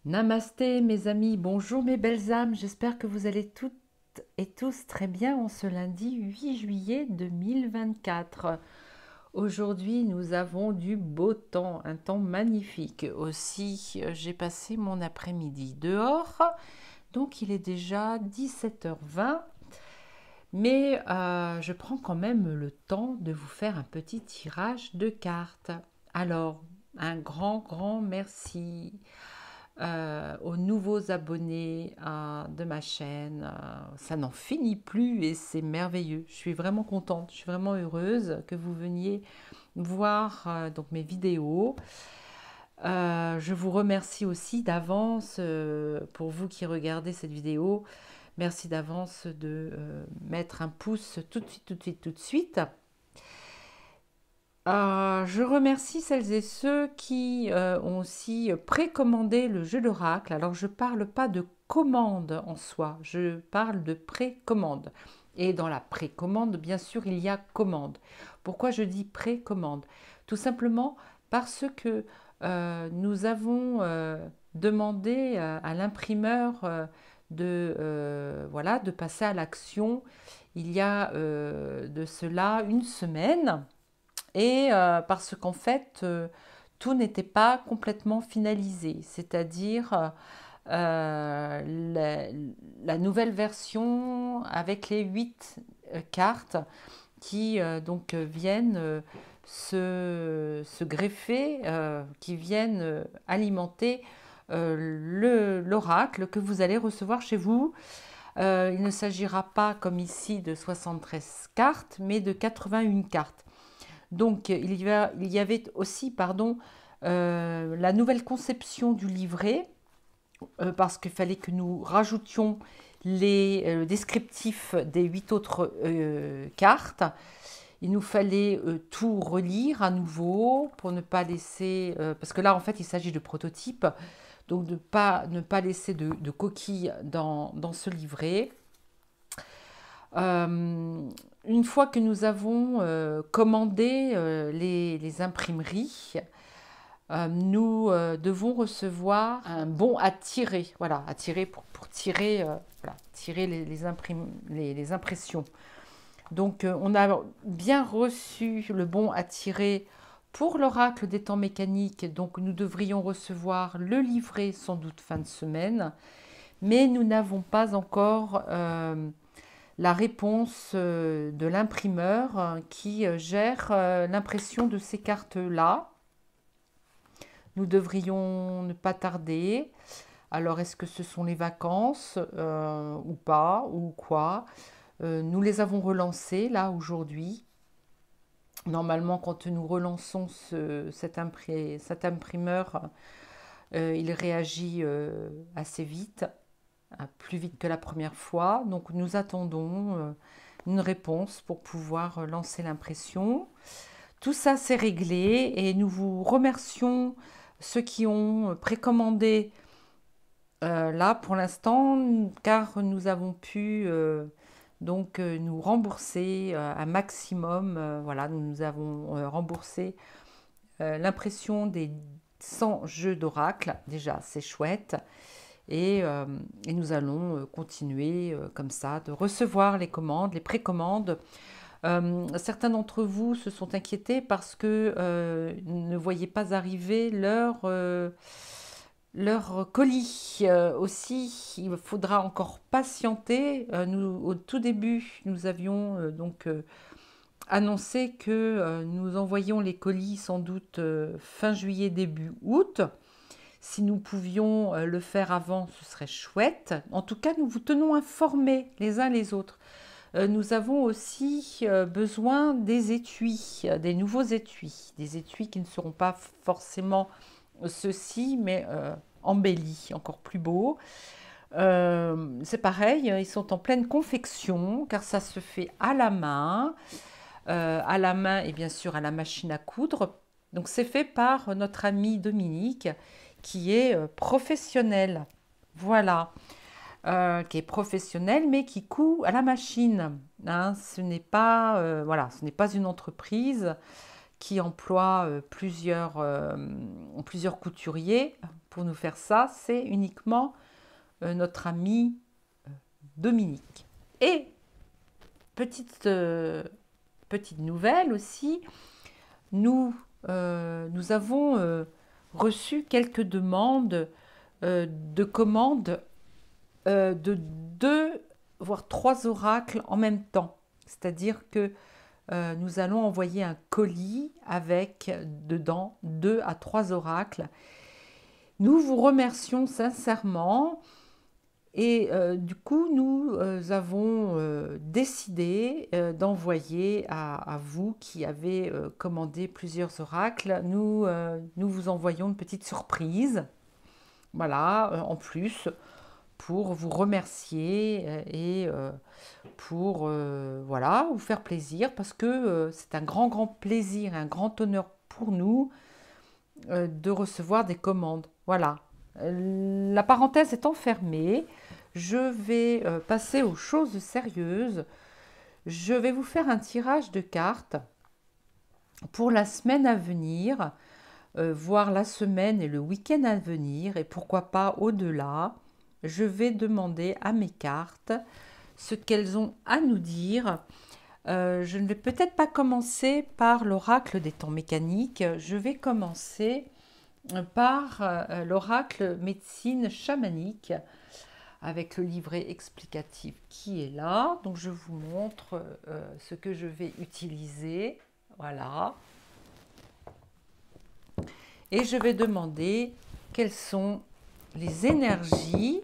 Namasté mes amis, bonjour mes belles âmes, j'espère que vous allez toutes et tous très bien en ce lundi 8 juillet 2024. Aujourd'hui nous avons du beau temps, un temps magnifique. Aussi j'ai passé mon après-midi dehors, donc il est déjà 17h20, mais je prends quand même le temps de vous faire un petit tirage de cartes. Alors, un grand merci aux nouveaux abonnés de ma chaîne. Ça n'en finit plus et c'est merveilleux. Je suis vraiment contente, je suis vraiment heureuse que vous veniez voir donc mes vidéos. Je vous remercie aussi d'avance pour vous qui regardez cette vidéo. Merci d'avance de mettre un pouce tout de suite, tout de suite, tout de suite. Je remercie celles et ceux qui ont aussi précommandé le jeu d'oracle. Alors, je ne parle pas de commande en soi, je parle de précommande. Et dans la précommande, bien sûr, il y a commande. Pourquoi je dis précommande? Tout simplement parce que nous avons demandé à l'imprimeur voilà, de passer à l'action il y a de cela une semaine. Et parce qu'en fait, tout n'était pas complètement finalisé, c'est-à-dire la, la nouvelle version avec les 8 cartes qui donc viennent se greffer, qui viennent alimenter l'oracle que vous allez recevoir chez vous. Il ne s'agira pas comme ici de 73 cartes, mais de 81 cartes. Donc, il y avait aussi, pardon, la nouvelle conception du livret, parce qu'il fallait que nous rajoutions les descriptifs des 8 autres cartes. Il nous fallait tout relire à nouveau pour ne pas laisser, parce que là, en fait, il s'agit de prototypes, donc de ne pas laisser de coquilles dans ce livret. Une fois que nous avons commandé les imprimeries, nous devons recevoir un bon à tirer, voilà, à tirer pour tirer, voilà, tirer les impressions. Donc on a bien reçu le bon à tirer pour l'oracle des temps mécaniques, donc nous devrions recevoir le livret sans doute fin de semaine, mais nous n'avons pas encore la réponse de l'imprimeur qui gère l'impression de ces cartes-là. Nous devrions ne pas tarder. Alors, est-ce que ce sont les vacances ou pas, ou quoi? Nous les avons relancées là aujourd'hui. Normalement, quand nous relançons cet imprimeur, il réagit assez vite, plus vite que la première fois. Donc, nous attendons une réponse pour pouvoir lancer l'impression. Tout ça, c'est réglé et nous vous remercions ceux qui ont précommandé là pour l'instant, car nous avons pu donc nous rembourser un maximum. Voilà, nous avons remboursé l'impression des 100 jeux d'oracle. Déjà, c'est chouette. Et nous allons continuer comme ça de recevoir les commandes, les précommandes. Certains d'entre vous se sont inquiétés parce que ne voyaient pas arriver leur colis. Aussi, il faudra encore patienter. Nous, au tout début, nous avions donc annoncé que nous envoyions les colis sans doute fin juillet, début août. Si nous pouvions le faire avant, ce serait chouette. En tout cas, nous vous tenons informés les uns les autres. Nous avons aussi besoin des étuis, des nouveaux étuis, des étuis qui ne seront pas forcément ceux-ci, mais embellis, encore plus beaux. C'est pareil, ils sont en pleine confection, car ça se fait à la main et bien sûr à la machine à coudre. Donc c'est fait par notre ami Dominique, qui est professionnel. Voilà. Qui est professionnel, mais qui coud à la machine. Hein. Ce n'est pas, voilà, ce n'est pas une entreprise qui emploie plusieurs couturiers pour nous faire ça, c'est uniquement notre ami Dominique. Et petite nouvelle aussi, nous avons reçu quelques demandes de commandes de 2 voire 3 oracles en même temps. C'est-à-dire que nous allons envoyer un colis avec dedans 2 à 3 oracles. Nous vous remercions sincèrement et du coup nous avons décidé d'envoyer à vous qui avez commandé plusieurs oracles, nous vous envoyons une petite surprise, voilà, en plus pour vous remercier et pour voilà, vous faire plaisir parce que c'est un grand plaisir, un grand honneur pour nous de recevoir des commandes. Voilà, la parenthèse étant fermée, je vais passer aux choses sérieuses. Je vais vous faire un tirage de cartes pour la semaine à venir, voire la semaine et le week-end à venir, et pourquoi pas au-delà. Je vais demander à mes cartes ce qu'elles ont à nous dire. Je ne vais peut-être pas commencer par l'oracle des temps mécaniques, je vais commencer par l'oracle médecine chamanique avec le livret explicatif qui est là. Donc je vous montre ce que je vais utiliser. Voilà. Et je vais demander quelles sont les énergies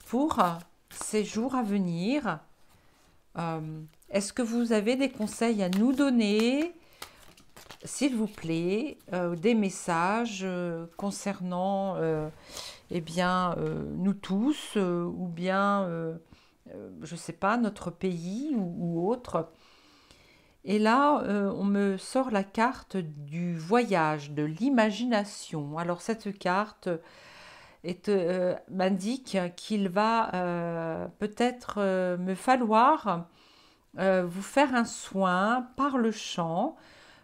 pour ces jours à venir. Est-ce que vous avez des conseils à nous donner, s'il vous plaît, des messages concernant eh bien, nous tous, ou bien, je ne sais pas, notre pays ou autre. Et là, on me sort la carte du voyage, de l'imagination. Alors cette carte m'indique qu'il va peut-être me falloir vous faire un soin par le chant.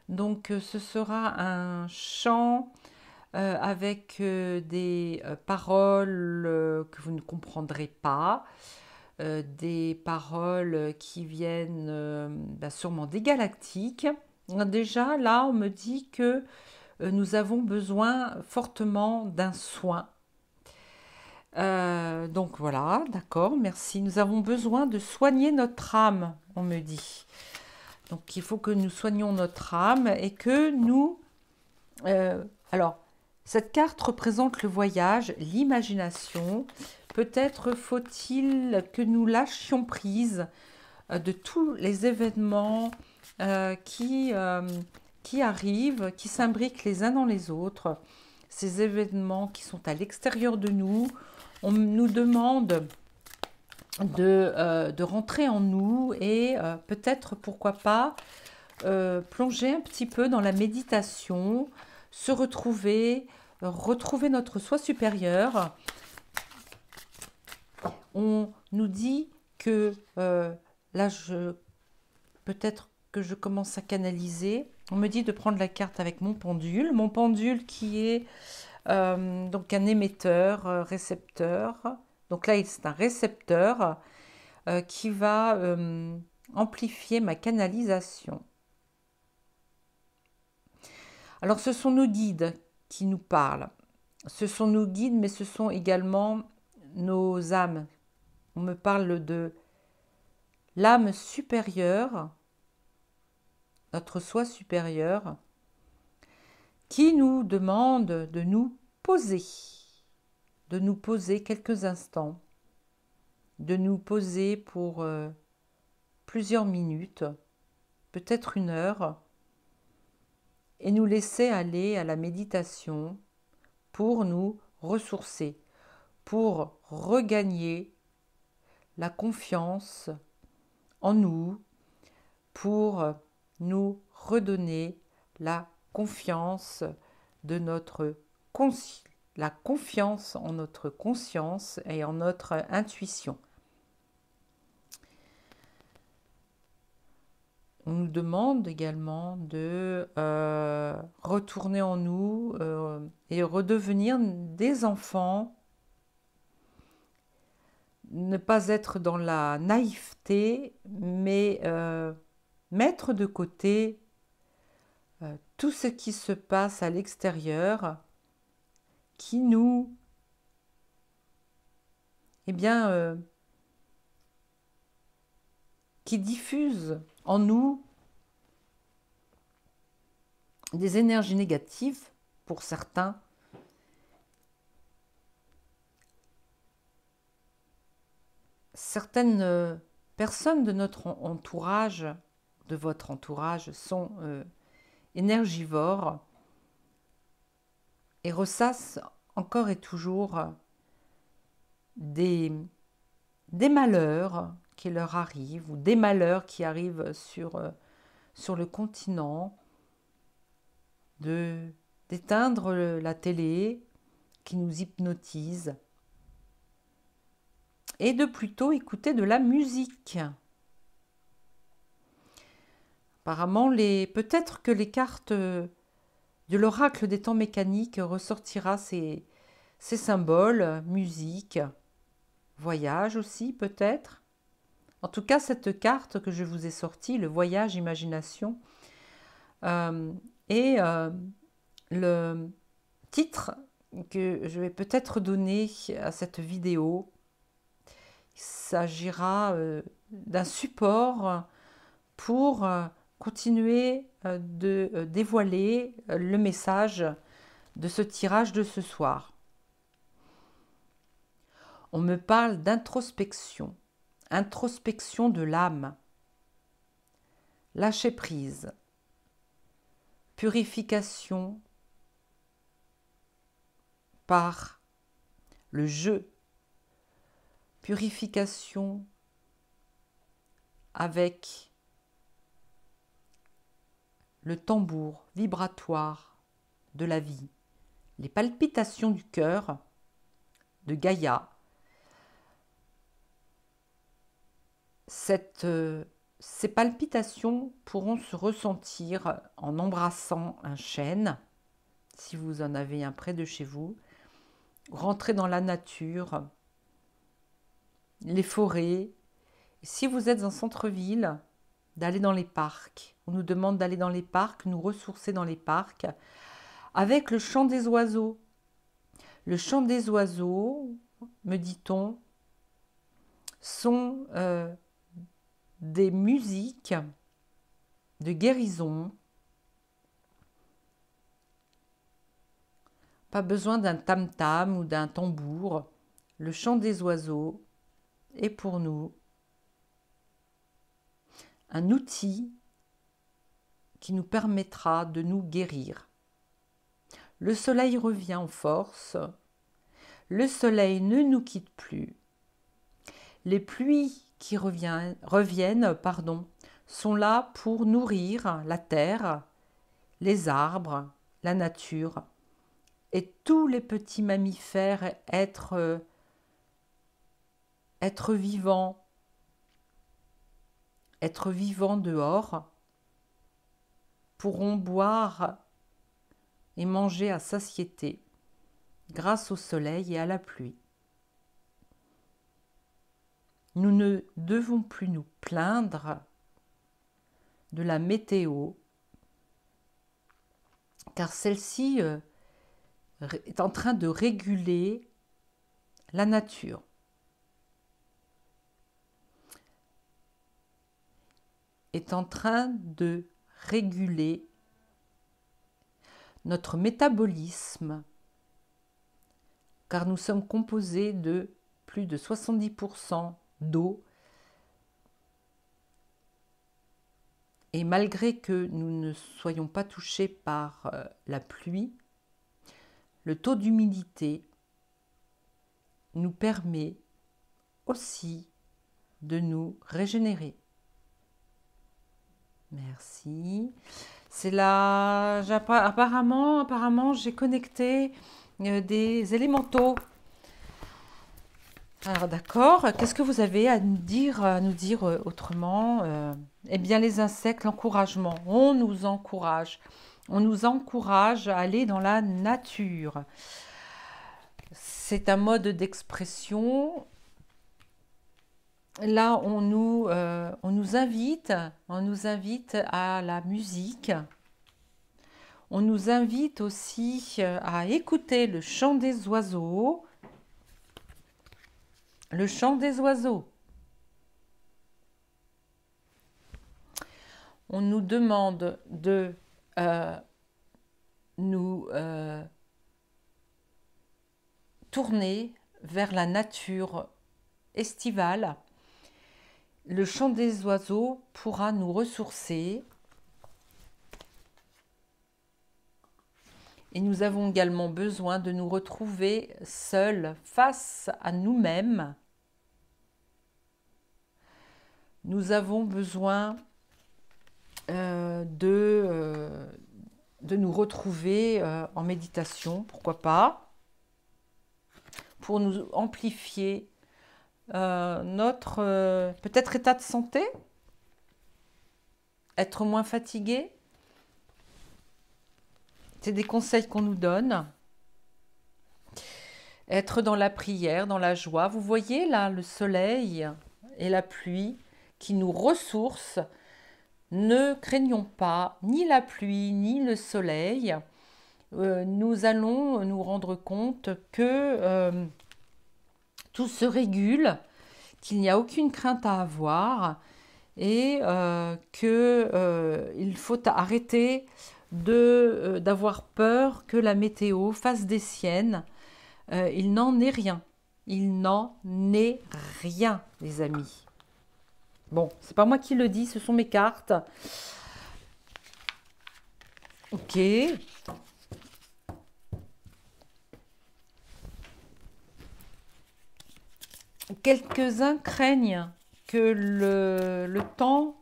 Donc ce sera un chant avec des paroles que vous ne comprendrez pas, des paroles qui viennent sûrement des galactiques. Déjà là, on me dit que nous avons besoin fortement d'un soin. Donc voilà, d'accord, merci. Nous avons besoin de soigner notre âme, on me dit. Donc il faut que nous soignions notre âme et que nous... alors, cette carte représente le voyage, l'imagination. Peut-être faut-il que nous lâchions prise de tous les événements qui arrivent, qui s'imbriquent les uns dans les autres. Ces événements qui sont à l'extérieur de nous. On nous demande de rentrer en nous et peut-être, pourquoi pas, plonger un petit peu dans la méditation, se retrouver notre soi supérieur. On nous dit que là, peut-être que je commence à canaliser. On me dit de prendre la carte avec mon pendule qui est donc un émetteur, récepteur. Donc là, c'est un récepteur qui va amplifier ma canalisation. Alors, ce sont nos guides qui nous parlent. Ce sont nos guides, mais ce sont également nos âmes. On me parle de l'âme supérieure, notre soi supérieur, qui nous demande de nous poser quelques instants, de nous poser pour plusieurs minutes, peut-être 1 heure, et nous laisser aller à la méditation pour nous ressourcer, pour regagner la confiance en nous, pour nous redonner la confiance de la confiance en notre conscience et en notre intuition. On nous demande également de retourner en nous et redevenir des enfants, ne pas être dans la naïveté, mais mettre de côté tout ce qui se passe à l'extérieur qui nous, eh bien, qui diffuse en nous des énergies négatives pour certains. Certaines personnes de notre entourage, de votre entourage, sont énergivores et ressassent encore et toujours des malheurs qui leur arrivent ou des malheurs qui arrivent sur le continent, d'éteindre la télé qui nous hypnotise et de plutôt écouter de la musique. Apparemment, peut-être que les cartes de l'oracle des temps mécaniques ressortira ces symboles, musique, voyage aussi peut-être. En tout cas, cette carte que je vous ai sortie, le voyage imagination, et le titre que je vais peut-être donner à cette vidéo, il s'agira d'un support pour continuer de dévoiler le message de ce tirage de ce soir. On me parle d'introspection, introspection de l'âme, lâcher prise, purification par le jeu, purification avec le tambour vibratoire de la vie, les palpitations du cœur de Gaïa. Ces palpitations pourront se ressentir en embrassant un chêne, si vous en avez un près de chez vous, rentrer dans la nature, les forêts. Si vous êtes en centre-ville, d'aller dans les parcs. On nous demande d'aller dans les parcs, nous ressourcer dans les parcs, avec le chant des oiseaux. Le chant des oiseaux, me dit-on, sont des musiques de guérison. Pas besoin d'un tam-tam ou d'un tambour. Le chant des oiseaux est pour nous un outil qui nous permettra de nous guérir. Le soleil revient en force. Le soleil ne nous quitte plus. Les pluies qui reviennent, sont là pour nourrir la terre, les arbres, la nature et tous les petits mammifères, êtres vivants dehors, pourront boire et manger à satiété grâce au soleil et à la pluie. Nous ne devons plus nous plaindre de la météo, car celle-ci est en train de réguler la nature. Est en train de réguler notre métabolisme, car nous sommes composés de plus de 70% d'eau. Et malgré que nous ne soyons pas touchés par la pluie, le taux d'humidité nous permet aussi de nous régénérer. Merci. C'est là, apparemment j'ai connecté des élémentaux. Alors d'accord, qu'est-ce que vous avez à nous dire autrement? Eh bien les insectes, l'encouragement, on nous encourage. On nous encourage à aller dans la nature. C'est un mode d'expression. Là, on nous invite à la musique. On nous invite aussi à écouter le chant des oiseaux. Le chant des oiseaux. On nous demande de nous tourner vers la nature estivale. Le chant des oiseaux pourra nous ressourcer. Et nous avons également besoin de nous retrouver seuls face à nous-mêmes. Nous avons besoin de nous retrouver en méditation, pourquoi pas, pour nous amplifier notre peut-être état de santé, être moins fatigué. C'est des conseils qu'on nous donne. Être dans la prière, dans la joie. Vous voyez là le soleil et la pluie qui nous ressourcent. Ne craignons pas ni la pluie ni le soleil. Nous allons nous rendre compte que tout se régule, qu'il n'y a aucune crainte à avoir et qu'il faut arrêter d'avoir peur que la météo fasse des siennes. Il n'en est rien. Il n'en est rien, les amis. Bon, c'est pas moi qui le dis, ce sont mes cartes. Ok. Quelques-uns craignent que le temps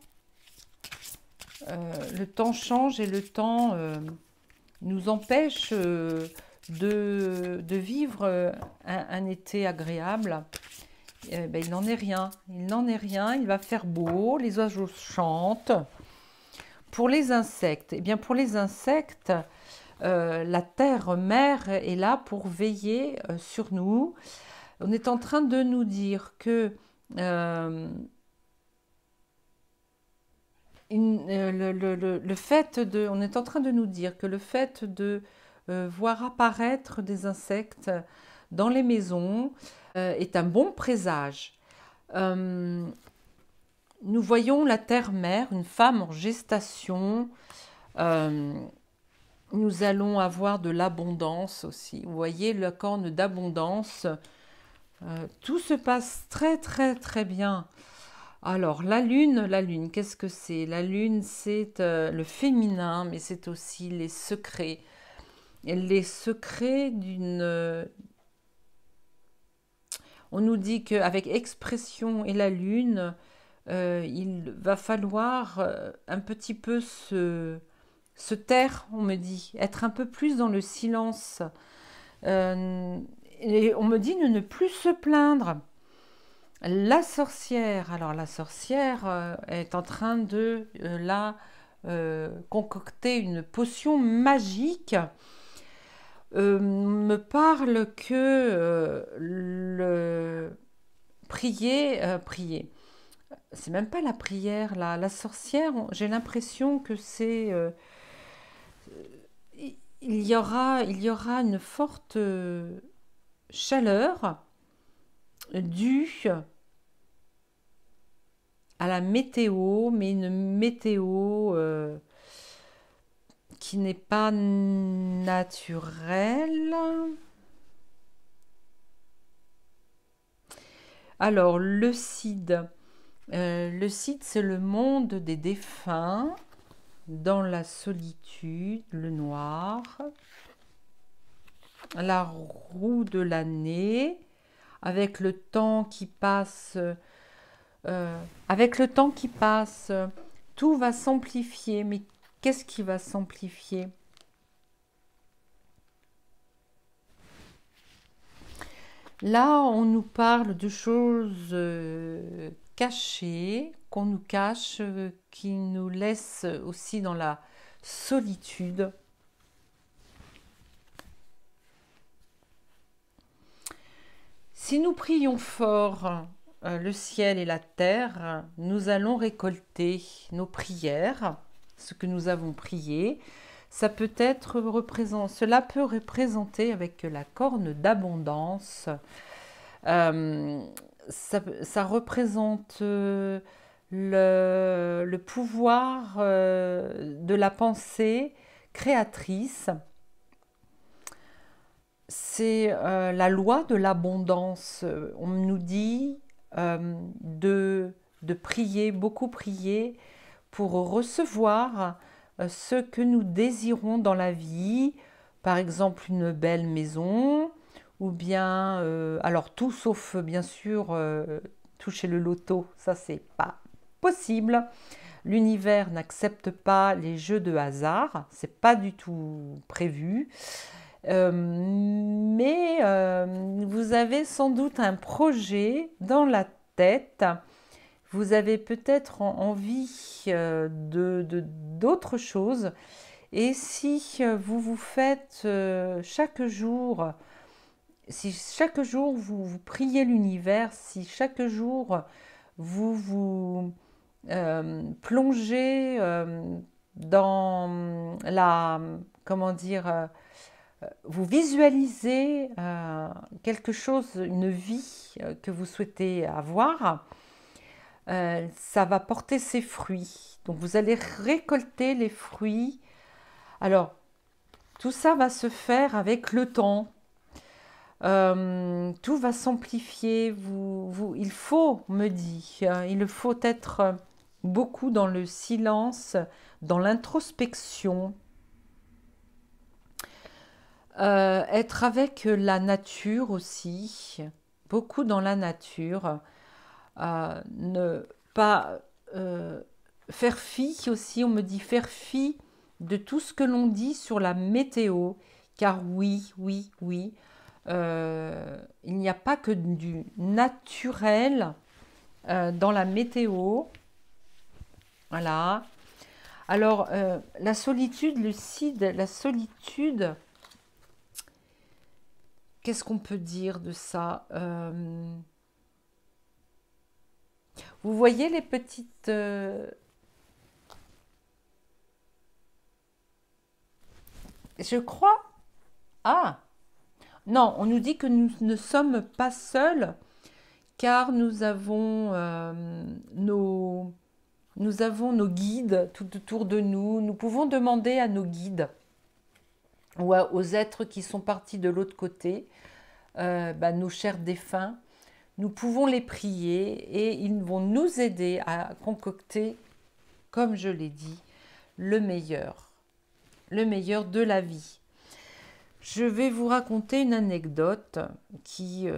change et le temps nous empêche de vivre un été agréable. Ben, il n'en est rien. Il n'en est rien. Il va faire beau. Les oiseaux chantent. Pour les insectes, eh bien pour les insectes, la terre-mère est là pour veiller sur nous. On est en train de nous dire que le fait de, on est en train de nous dire que le fait de voir apparaître des insectes dans les maisons est un bon présage. Nous voyons la terre-mère, une femme en gestation. Nous allons avoir de l'abondance aussi. Vous voyez la corne d'abondance. Tout se passe très très très bien. Alors la lune, qu'est-ce que c'est? La lune, c'est le féminin, mais c'est aussi les secrets. Les secrets d'une... On nous dit qu'avec expression et la lune, il va falloir un petit peu se taire, on me dit, être un peu plus dans le silence. Et on me dit de ne plus se plaindre. La sorcière, alors la sorcière est en train de concocter une potion magique. Me parle que prier, c'est même pas la prière, la sorcière, j'ai l'impression que c'est il y aura une forte chaleur due à la météo, mais une météo qui n'est pas naturelle. Alors, le Cid, c'est le monde des défunts, dans la solitude, le noir, la roue de l'année, avec le temps qui passe, tout va s'amplifier. Mais qu'est-ce qui va s'amplifier? Là, on nous parle de choses cachées, qu'on nous cache, qui nous laissent aussi dans la solitude. Si nous prions fort le ciel et la terre, nous allons récolter nos prières, ce que nous avons prié. Cela peut représenter avec la corne d'abondance. euh, ça représente le pouvoir de la pensée créatrice. C'est la loi de l'abondance. On nous dit de prier, beaucoup prier, pour recevoir ce que nous désirons dans la vie. Par exemple, une belle maison, ou bien, alors tout sauf bien sûr toucher le loto, ça c'est pas possible. L'univers n'accepte pas les jeux de hasard, c'est pas du tout prévu. Mais vous avez sans doute un projet dans la tête. Vous avez peut-être envie d'autre chose. Et si vous vous faites chaque jour, si chaque jour vous priez l'univers, si chaque jour vous plongez dans la, comment dire, vous visualisez quelque chose, une vie que vous souhaitez avoir, ça va porter ses fruits. Donc vous allez récolter les fruits. Alors, tout ça va se faire avec le temps. Tout va s'amplifier. Il faut, me dit, il faut être beaucoup dans le silence, dans l'introspection. Être avec la nature aussi, beaucoup dans la nature, ne pas faire fi aussi, on me dit faire fi de tout ce que l'on dit sur la météo, car oui, oui, oui, il n'y a pas que du naturel dans la météo. Voilà. Alors, la solitude, la solitude, qu'est-ce qu'on peut dire de ça? Vous voyez les petites... je crois... Ah! Non, on nous dit que nous ne sommes pas seuls, car nous avons nos guides tout autour de nous. Nous pouvons demander à nos guides ou aux êtres qui sont partis de l'autre côté, nos chers défunts, nous pouvons les prier et ils vont nous aider à concocter, comme je l'ai dit, le meilleur de la vie. Je vais vous raconter une anecdote qui,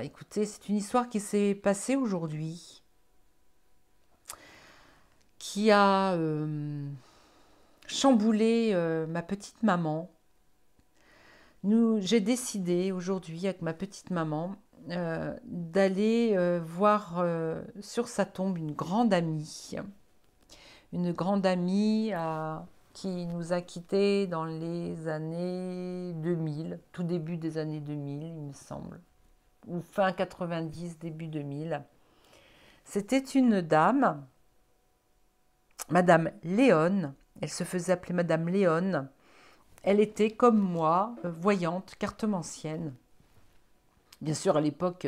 écoutez, c'est une histoire qui s'est passée aujourd'hui, qui a chamboulé ma petite maman. J'ai décidé aujourd'hui avec ma petite maman d'aller voir sur sa tombe une grande amie qui nous a quittés dans les années 2000, tout début des années 2000, il me semble, ou fin 90, début 2000. C'était une dame, Madame Léon, elle se faisait appeler Madame Léon. Elle était comme moi, voyante, cartomancienne. Bien sûr, à l'époque,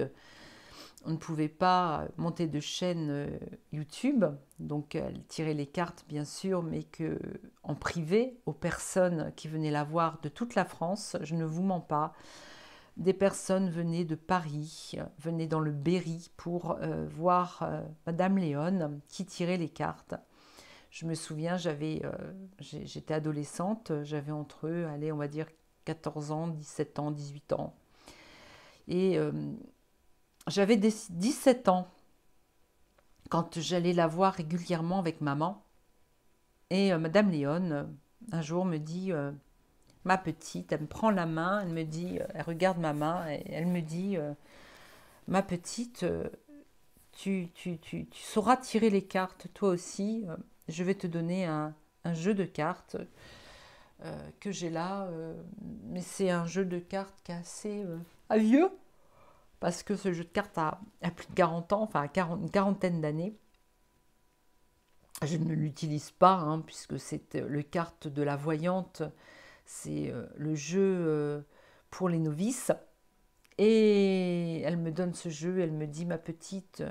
on ne pouvait pas monter de chaîne YouTube, donc elle tirait les cartes, bien sûr, mais en privé, aux personnes qui venaient la voir de toute la France. Je ne vous mens pas. Des personnes venaient de Paris, venaient dans le Berry pour voir Madame Léon qui tirait les cartes. Je me souviens, j'étais adolescente, j'avais entre eux, allez, on va dire 14 ans, 17 ans, 18 ans. Et j'avais 17 ans quand j'allais la voir régulièrement avec maman. Et Madame Léon, un jour, me dit ma petite, elle me prend la main, elle me dit, elle regarde ma main et elle me dit, ma petite, tu sauras tirer les cartes toi aussi. Je vais te donner un jeu de cartes que j'ai là, mais c'est un jeu de cartes qui est assez vieux, parce que ce jeu de cartes a plus de 40 ans, enfin une quarantaine d'années. Je ne l'utilise pas, hein, puisque c'est le carte de la voyante, c'est le jeu pour les novices. Et elle me donne ce jeu, elle me dit, ma petite,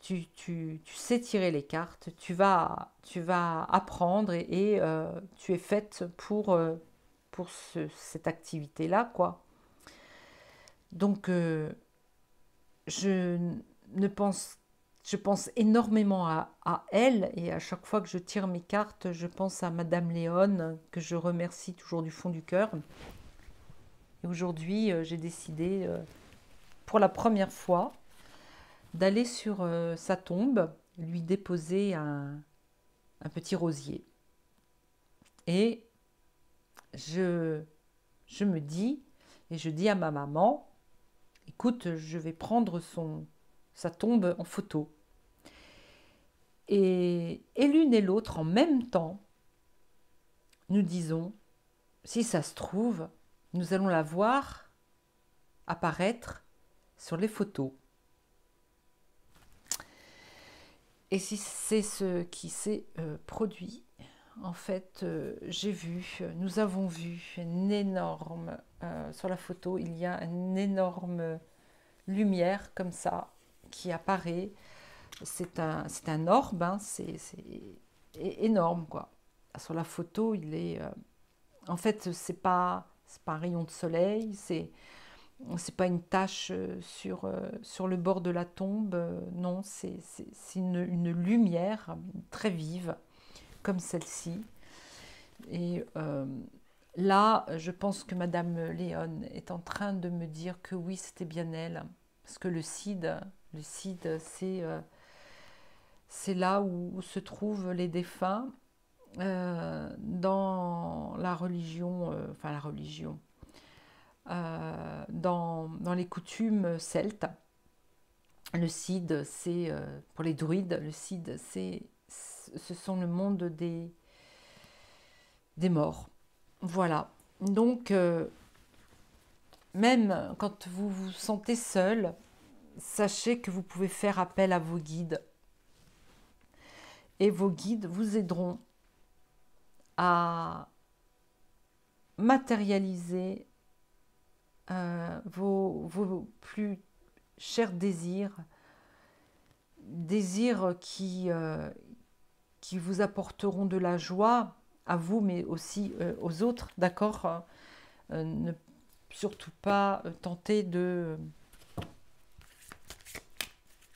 tu sais tirer les cartes, tu vas apprendre et tu es faite pour cette activité-là, quoi. Donc, je ne pense, je pense énormément à elle et à chaque fois que je tire mes cartes, je pense à Madame Léon, que je remercie toujours du fond du cœur. Et aujourd'hui, j'ai décidé, pour la première fois, d'aller sur sa tombe, lui déposer un petit rosier. Et je me dis, et je dis à ma maman, écoute, je vais prendre sa tombe en photo. Et l'une et l'autre, en même temps, nous disons, si ça se trouve, nous allons la voir apparaître sur les photos. Et si c'est ce qui s'est produit, en fait, nous avons vu une énorme, sur la photo, il y a une énorme lumière comme ça qui apparaît. C'est un orbe, hein, c'est énorme, quoi. Sur la photo, il est... en fait, c'est pas un rayon de soleil, c'est pas une tache sur le bord de la tombe, non, c'est une lumière très vive, comme celle-ci. Et là, je pense que Madame Léon est en train de me dire que oui, c'était bien elle, parce que le CID, c'est là où se trouvent les défunts dans la religion, dans les coutumes celtes. Le CID, c'est pour les druides, le CID, ce sont le monde des morts. Voilà. Donc, même quand vous vous sentez seul, sachez que vous pouvez faire appel à vos guides. Et vos guides vous aideront à matérialiser vos plus chers désirs qui vous apporteront de la joie à vous, mais aussi aux autres, d'accord. Ne surtout pas tenter de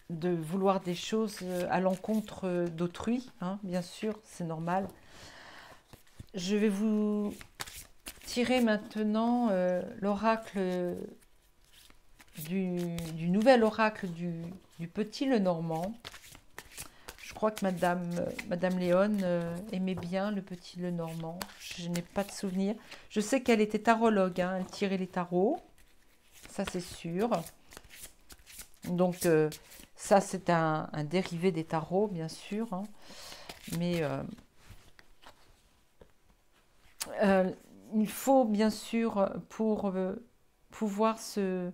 vouloir des choses à l'encontre d'autrui, hein, bien sûr, c'est normal. Je vais vous tirer maintenant l'oracle du nouvel oracle du petit Lenormand. Je crois que Madame Léon aimait bien le petit Lenormand. Je n'ai pas de souvenir. Je sais qu'elle était tarologue, hein, elle tirait les tarots. Ça, c'est sûr. Donc, ça, c'est un dérivé des tarots, bien sûr. Hein. Mais il faut, bien sûr, pour pouvoir se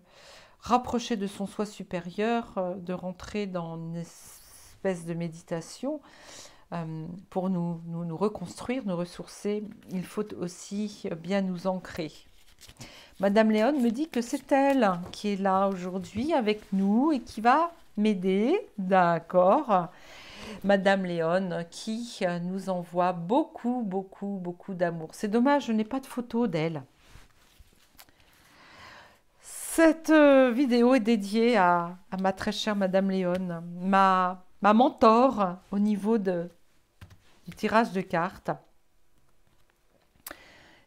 rapprocher de son soi supérieur, de rentrer dans une espèce de méditation, pour nous reconstruire, nous ressourcer, il faut aussi bien nous ancrer. Madame Léon me dit que c'est elle qui est là aujourd'hui avec nous et qui va m'aider, d'accord. Madame Léon qui nous envoie beaucoup, beaucoup, beaucoup d'amour. C'est dommage, je n'ai pas de photo d'elle. Cette vidéo est dédiée à ma très chère Madame Léon, ma mentor au niveau du tirage de cartes.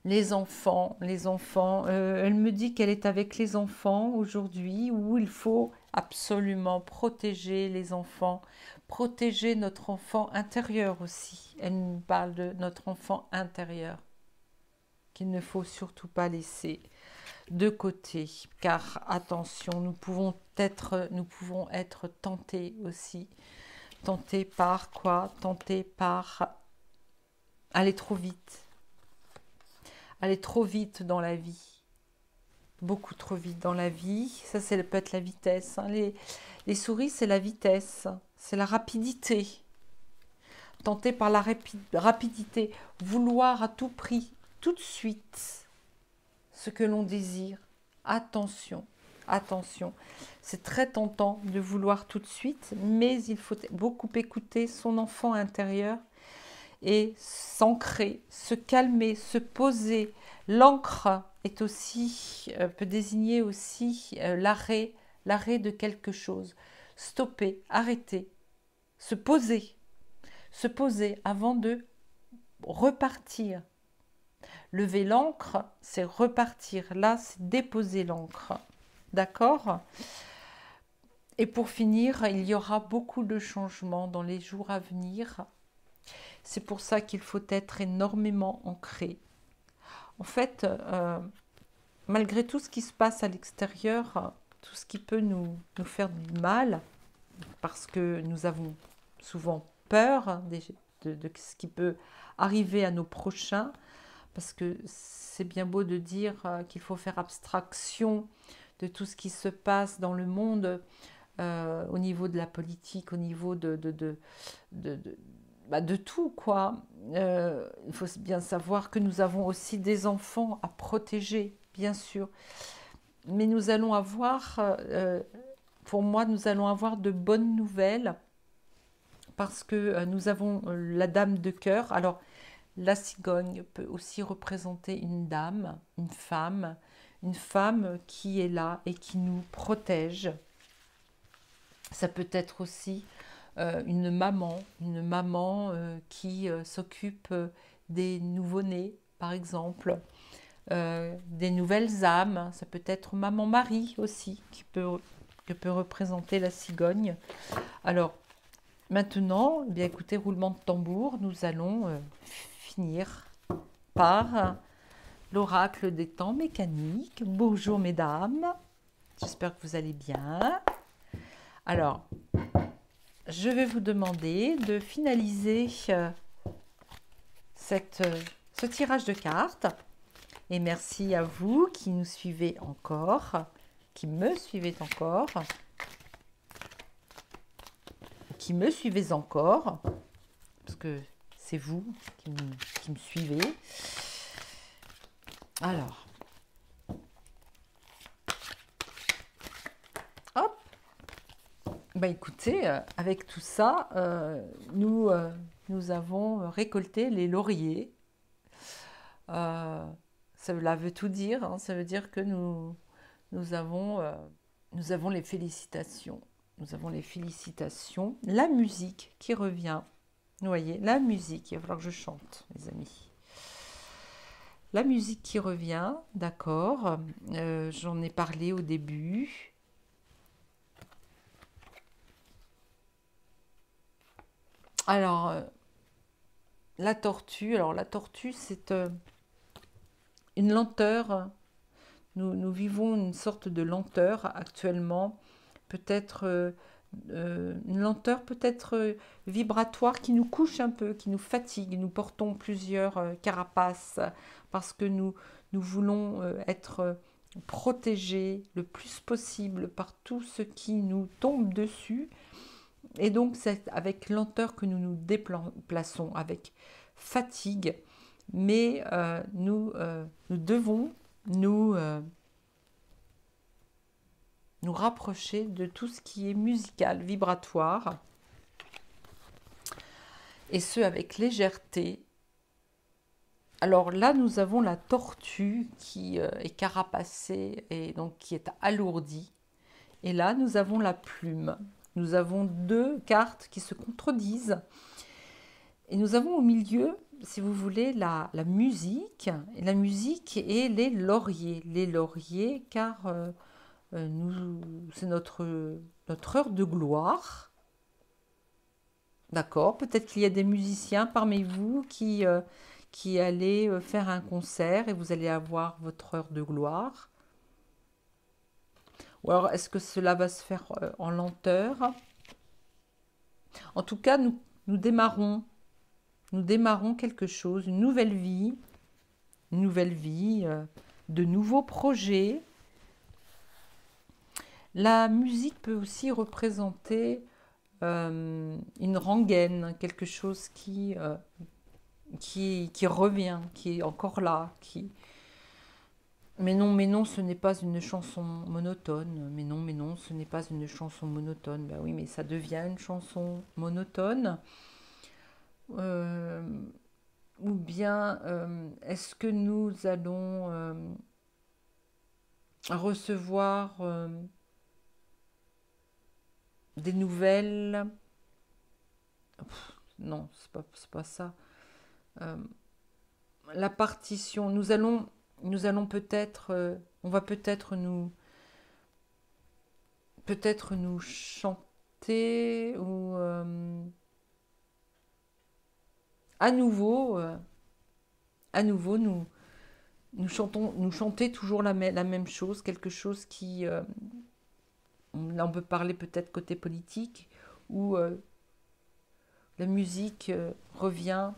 Les enfants, elle me dit qu'elle est avec les enfants aujourd'hui, où il faut absolument protéger les enfants, protéger notre enfant intérieur aussi. Elle nous parle de notre enfant intérieur, qu'il ne faut surtout pas laisser de côté, car attention, nous pouvons être tentés aussi. Tentés par quoi? Tentés par aller trop vite. Aller trop vite dans la vie. Beaucoup trop vite dans la vie. Ça, peut être la vitesse. Hein. Les souris, c'est la vitesse. C'est la rapidité. Tentés par la rapidité. Vouloir à tout prix, tout de suite, ce que l'on désire. Attention, attention. C'est très tentant de vouloir tout de suite, mais il faut beaucoup écouter son enfant intérieur et s'ancrer, se calmer, se poser. L'ancre est aussi, peut désigner aussi l'arrêt de quelque chose. Stopper, arrêter, se poser avant de repartir. Lever l'ancre, c'est repartir. Là, c'est déposer l'ancre. D'accord? Et pour finir, il y aura beaucoup de changements dans les jours à venir. C'est pour ça qu'il faut être énormément ancré. En fait, malgré tout ce qui se passe à l'extérieur, tout ce qui peut nous faire du mal, parce que nous avons souvent peur de ce qui peut arriver à nos prochains, parce que c'est bien beau de dire qu'il faut faire abstraction de tout ce qui se passe dans le monde au niveau de la politique, au niveau de tout, quoi. Il faut bien savoir que nous avons aussi des enfants à protéger, bien sûr. Mais nous allons avoir, pour moi, nous allons avoir de bonnes nouvelles parce que nous avons la dame de cœur. Alors, la cigogne peut aussi représenter une dame, une femme qui est là et qui nous protège. Ça peut être aussi une maman qui s'occupe des nouveau-nés, par exemple, des nouvelles âmes. Ça peut être maman-mari aussi, que peut représenter la cigogne. Alors, maintenant, eh bien, écoutez, roulement de tambour, nous allons finir par l'oracle des temps mécaniques. Bonjour mesdames, j'espère que vous allez bien. Alors, je vais vous demander de finaliser ce tirage de cartes. Et merci à vous qui nous suivez encore, qui me suivez encore, qui me suivez encore, parce que c'est vous qui me suivez. Alors, hop. Bah écoutez, avec tout ça, nous avons récolté les lauriers. Cela veut tout dire, hein. Ça veut dire que nous avons les félicitations. Nous avons les félicitations. La musique qui revient. Vous voyez, la musique. Il va falloir que je chante, les amis. La musique qui revient, d'accord. J'en ai parlé au début. Alors, la tortue. Alors, la tortue, c'est une lenteur. Nous vivons une sorte de lenteur actuellement. Peut-être une lenteur peut-être vibratoire qui nous couche un peu, qui nous fatigue. Nous portons plusieurs carapaces parce que nous voulons être protégés le plus possible par tout ce qui nous tombe dessus. Et donc c'est avec lenteur que nous nous déplaçons, avec fatigue. Mais nous devons nous rapprocher de tout ce qui est musical, vibratoire, et ce avec légèreté. Alors là, nous avons la tortue qui est carapacée et donc qui est alourdie. Et là, nous avons la plume. Nous avons deux cartes qui se contredisent. Et nous avons au milieu, si vous voulez, la musique. Et la musique et les lauriers. Les lauriers, car c'est notre heure de gloire. D'accord, peut-être qu'il y a des musiciens parmi vous qui qui allez faire un concert et vous allez avoir votre heure de gloire. Ou alors, est-ce que cela va se faire en lenteur? En tout cas, nous démarrons quelque chose, une nouvelle vie, de nouveaux projets. La musique peut aussi représenter une rengaine, quelque chose qui revient, qui est encore là, Mais non, ce n'est pas une chanson monotone. Mais non, ce n'est pas une chanson monotone. Ben oui, mais ça devient une chanson monotone. Euh, ou bien, est-ce que nous allons recevoir des nouvelles? Non, c'est pas ça. Euh, la partition, nous allons peut-être, on va peut-être nous chanter ou à nouveau, nous chanter toujours la même chose, quelque chose qui, là on peut parler peut-être côté politique, où la musique revient,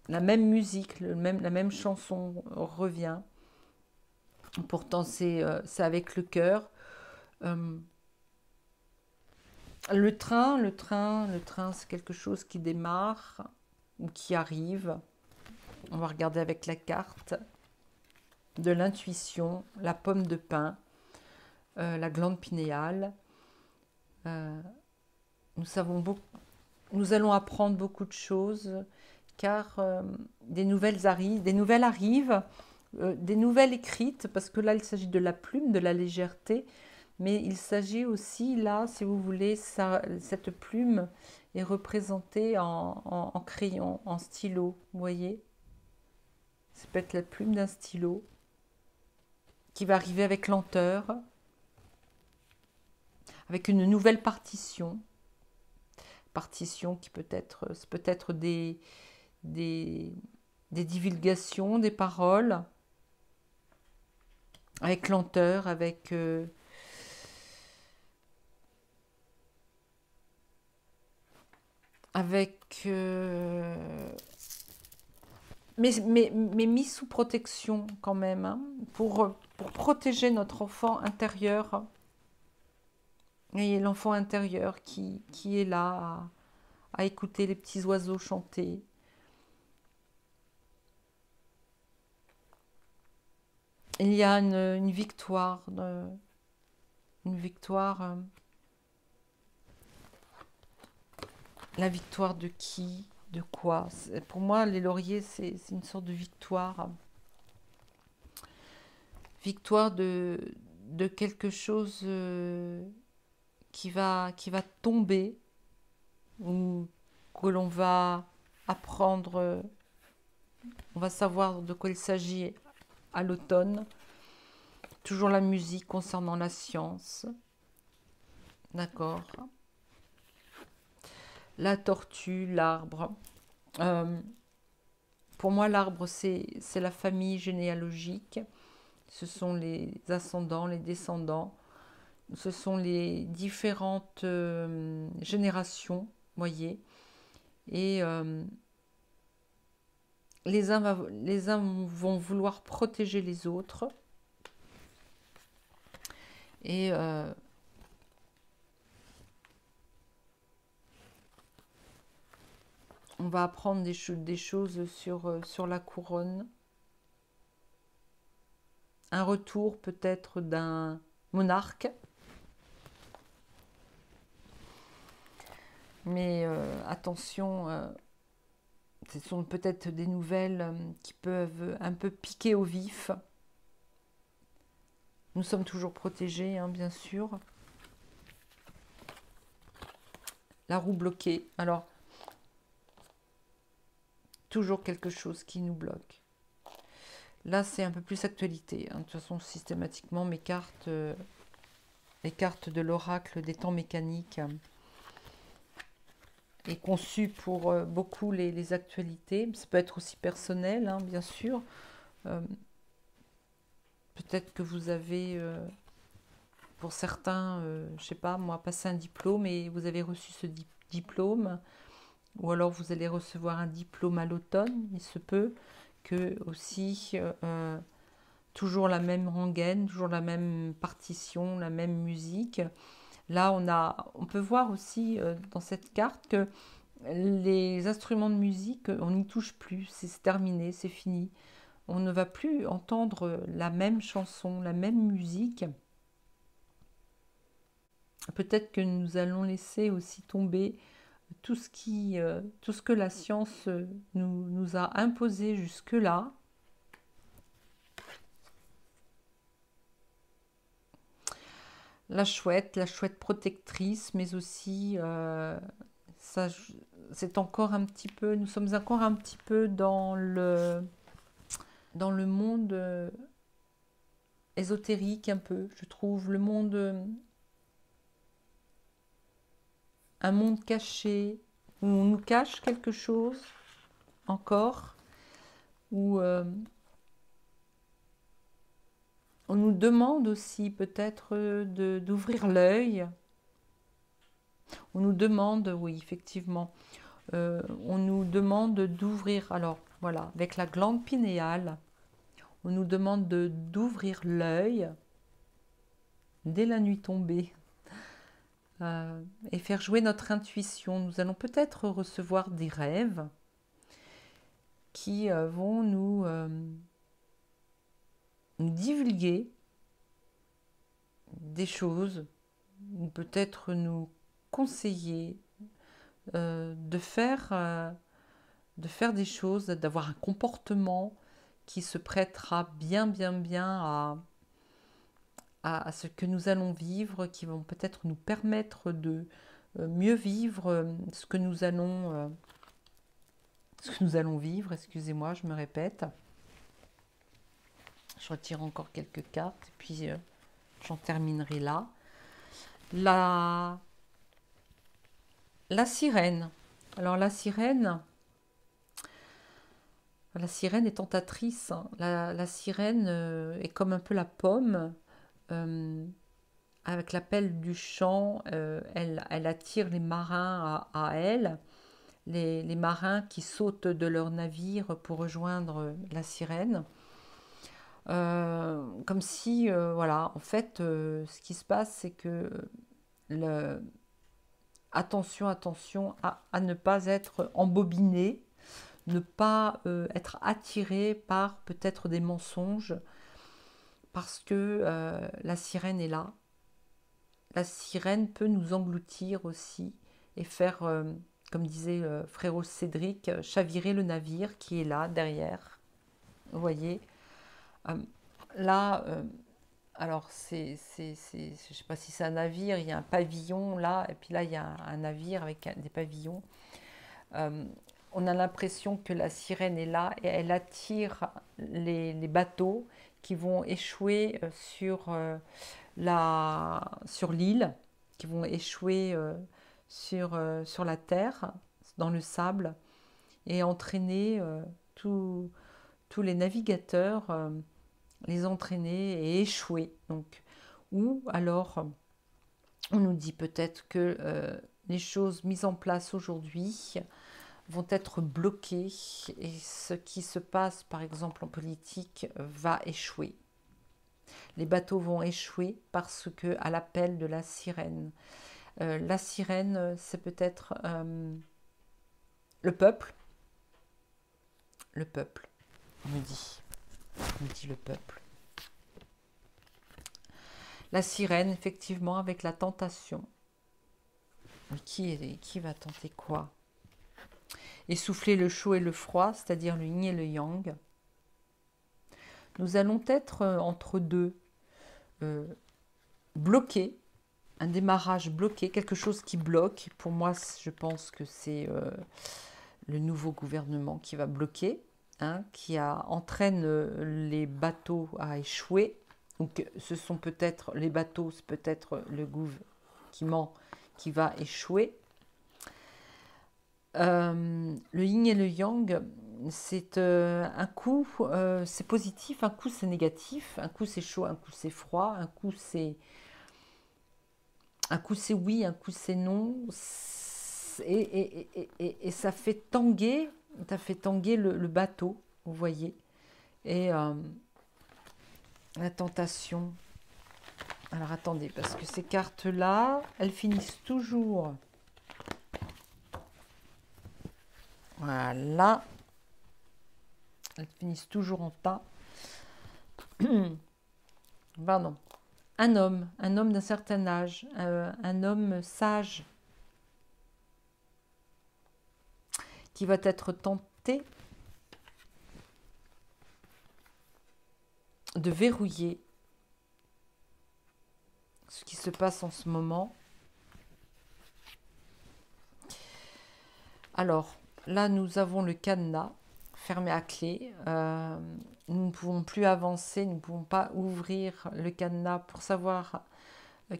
la même musique, la même chanson revient. Pourtant, c'est avec le cœur. Euh, le train, c'est quelque chose qui démarre ou qui arrive. On va regarder avec la carte. De l'intuition, la pomme de pin, la glande pinéale. Nous allons apprendre beaucoup de choses car des nouvelles arrivent, des nouvelles écrites, parce que là il s'agit de la plume, de la légèreté, mais il s'agit aussi là, si vous voulez, cette plume est représentée en crayon, en stylo, vous voyez? Ça peut être la plume d'un stylo qui va arriver avec lenteur, avec une nouvelle partition qui peut-être des divulgations, des paroles, avec lenteur, mais mis sous protection quand même, hein, pour protéger notre enfant intérieur. Et l'enfant intérieur qui est là à écouter les petits oiseaux chanter. Il y a une victoire, la victoire de qui, de quoi? Pour moi, les lauriers, c'est une sorte de victoire. Victoire de quelque chose qui va tomber, ou que l'on va apprendre, on va savoir de quoi il s'agit à l'automne. Toujours la musique concernant la science. D'accord. La tortue, l'arbre. Pour moi, l'arbre, c'est la famille généalogique. Ce sont les ascendants, les descendants. Ce sont les différentes générations, voyez. Et les uns vont vouloir protéger les autres. Et on va apprendre des choses sur la couronne. Un retour peut-être d'un monarque. Mais attention, ce sont peut-être des nouvelles qui peuvent un peu piquer au vif. Nous sommes toujours protégés, hein, bien sûr. La roue bloquée. Alors, toujours quelque chose qui nous bloque. Là, c'est un peu plus actualité. Hein. De toute façon, systématiquement, mes cartes, les cartes de l'oracle des temps mécaniques, est conçu pour beaucoup les actualités. Ça peut être aussi personnel, hein, bien sûr. Euh, Peut-être que vous avez, pour certains, je sais pas, moi, passé un diplôme et vous avez reçu ce diplôme, ou alors vous allez recevoir un diplôme à l'automne. Il se peut que aussi toujours la même rengaine, toujours la même partition, la même musique. Là, on peut voir aussi dans cette carte que les instruments de musique, on n'y touche plus, c'est terminé, c'est fini. On ne va plus entendre la même chanson, la même musique. Peut-être que nous allons laisser aussi tomber tout ce que la science nous a imposé jusque-là. La chouette protectrice, mais aussi ça, c'est encore un petit peu, nous sommes encore un petit peu dans le monde ésotérique un peu, je trouve, le monde, un monde caché, où on nous cache quelque chose encore, où on nous demande aussi peut-être d'ouvrir l'œil. On nous demande, oui, effectivement, on nous demande d'ouvrir, alors voilà, avec la glande pinéale, on nous demande d'ouvrir l'œil dès la nuit tombée et faire jouer notre intuition. Nous allons peut-être recevoir des rêves qui vont nous divulguer des choses, ou peut-être nous conseiller de faire des choses, d'avoir un comportement qui se prêtera bien à ce que nous allons vivre, qui vont peut-être nous permettre de mieux vivre ce que nous allons vivre, excusez-moi, je me répète. Je retire encore quelques cartes et puis j'en terminerai là. La sirène. Alors la sirène est tentatrice. La sirène est comme un peu la pomme. Avec l'appel du chant, elle attire les marins à elle. Les marins qui sautent de leur navire pour rejoindre la sirène. Comme si, voilà, en fait, ce qui se passe, c'est que attention à ne pas être embobiné, ne pas être attiré par peut-être des mensonges, parce que la sirène est là. La sirène peut nous engloutir aussi et faire, comme disait frérot Cédric, chavirer le navire qui est là derrière. Vous voyez. Euh, Là, alors je ne sais pas si c'est un navire, il y a un pavillon là, et puis là il y a un navire avec des pavillons. Euh, on a l'impression que la sirène est là et elle attire les bateaux qui vont échouer sur l'île, qui vont échouer sur la terre, dans le sable, et entraîner tous les navigateurs, les entraîner et échouer. Donc, ou alors, on nous dit peut-être que les choses mises en place aujourd'hui vont être bloquées et ce qui se passe, par exemple, en politique, va échouer. Les bateaux vont échouer parce que à l'appel de la sirène. La sirène, c'est peut-être le peuple. Le peuple, on me dit le peuple. La sirène, effectivement, avec la tentation. Mais qui va tenter quoi? Essouffler le chaud et le froid, c'est-à-dire le yin et le yang. Nous allons être entre deux, bloqués, un démarrage bloqué, quelque chose qui bloque. Pour moi, je pense que c'est le nouveau gouvernement qui va bloquer, hein, qui entraîne les bateaux à échouer. Donc, ce sont peut-être les bateaux, c'est peut-être le gouvernement qui va échouer. Le yin et le yang, c'est un coup c'est positif, un coup c'est négatif, un coup c'est chaud, un coup c'est froid, un coup c'est oui, un coup c'est non. Et ça fait tanguer le bateau, vous voyez. Et la tentation. Alors attendez, parce que ces cartes-là, elles finissent toujours. Voilà. Elles finissent toujours en tas. Pardon. Un homme d'un certain âge, un homme sage, qui va être tenté de verrouiller ce qui se passe en ce moment. Alors, là, nous avons le cadenas fermé à clé. Nous ne pouvons plus avancer, nous ne pouvons pas ouvrir le cadenas pour savoir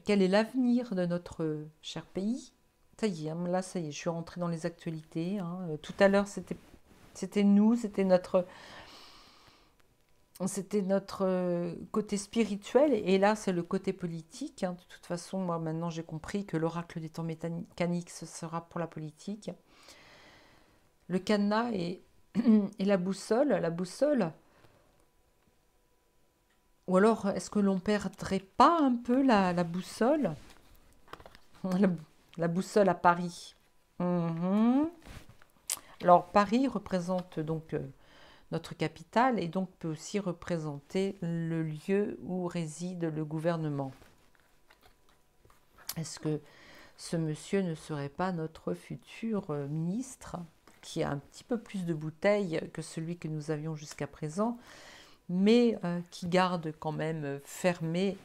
quel est l'avenir de notre cher pays. Ça y est, là, ça y est, je suis rentrée dans les actualités. Tout à l'heure, c'était nous, c'était notre côté spirituel, et là c'est le côté politique. De toute façon, moi maintenant j'ai compris que l'oracle des temps mécaniques, ce sera pour la politique. Le cadenas et, et la boussole. Ou alors, est-ce que l'on perdrait pas un peu la boussole? la, la boussole à Paris. Mhm. Alors Paris représente donc notre capitale, et donc peut aussi représenter le lieu où réside le gouvernement. Est-ce que ce monsieur ne serait pas notre futur ministre, qui a un petit peu plus de bouteilles que celui que nous avions jusqu'à présent, mais qui garde quand même fermé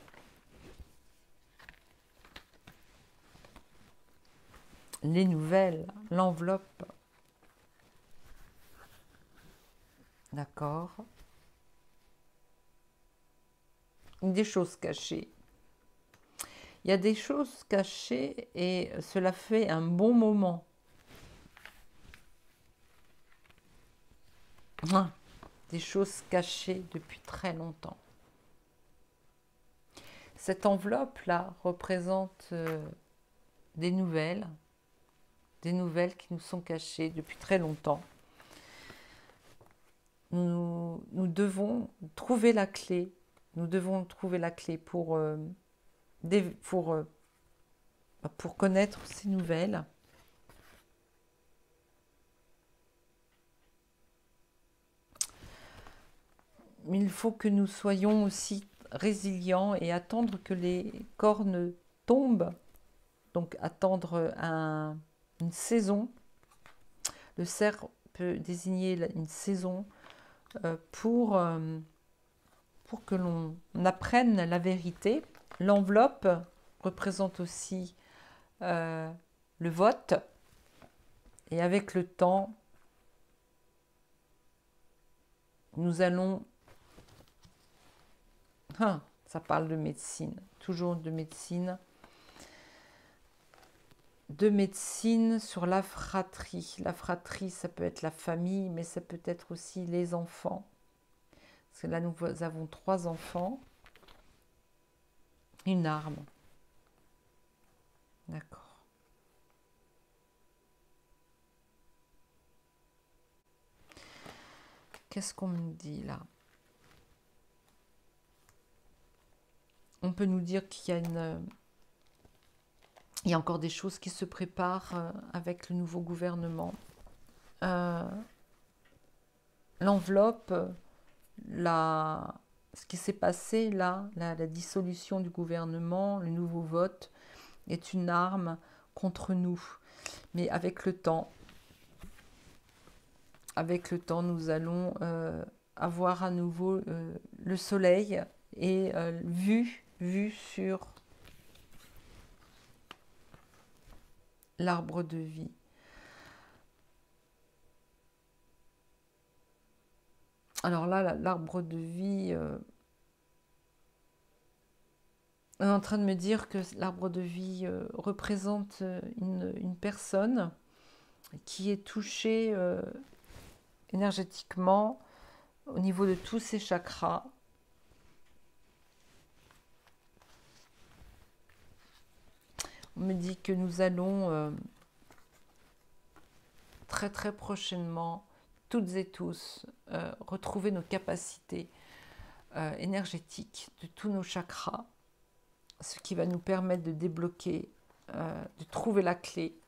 les nouvelles, l'enveloppe? D'accord. Des choses cachées. Il y a des choses cachées, et cela fait un bon moment. Des choses cachées depuis très longtemps. Cette enveloppe-là représente des nouvelles qui nous sont cachées depuis très longtemps. Nous devons trouver la clé. Nous devons trouver la clé pour connaître ces nouvelles. Mais il faut que nous soyons aussi résilients et attendre que les cornes tombent. Donc attendre une saison. Le cerf peut désigner une saison pour que l'on apprenne la vérité. L'enveloppe représente aussi le vote. Et avec le temps, nous allons... ça parle de médecine, toujours de médecine. De médecine sur la fratrie. La fratrie, ça peut être la famille, mais ça peut être aussi les enfants. Parce que là, nous avons 3 enfants. Une arme. D'accord. Qu'est-ce qu'on me dit là? On peut nous dire qu'il y a il y a encore des choses qui se préparent avec le nouveau gouvernement. L'enveloppe, ce qui s'est passé là, la dissolution du gouvernement, le nouveau vote, est une arme contre nous. Mais avec le temps, nous allons avoir à nouveau le soleil, et vue sur l'arbre de vie. Alors là, l'arbre de vie, on est en train de me dire que l'arbre de vie représente une personne qui est touché énergétiquement au niveau de tous ses chakras. On me dit que nous allons très très prochainement, toutes et tous, retrouver nos capacités énergétiques de tous nos chakras, ce qui va nous permettre de débloquer, de trouver la clé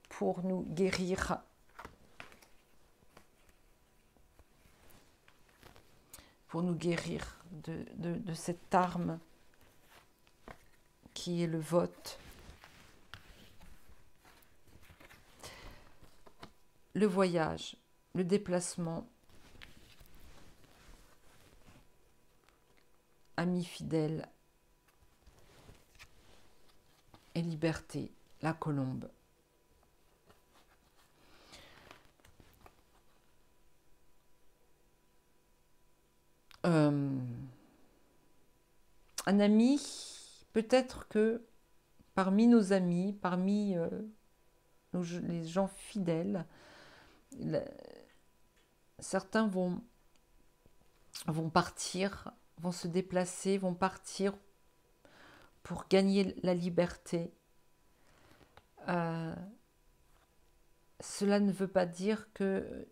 pour nous guérir de cette arme qui est le vote. Le voyage, le déplacement, amis fidèles et liberté, la colombe. Un ami, peut-être que parmi nos amis, parmi les gens fidèles, certains vont partir, vont se déplacer, vont partir pour gagner la liberté. Cela ne veut pas dire que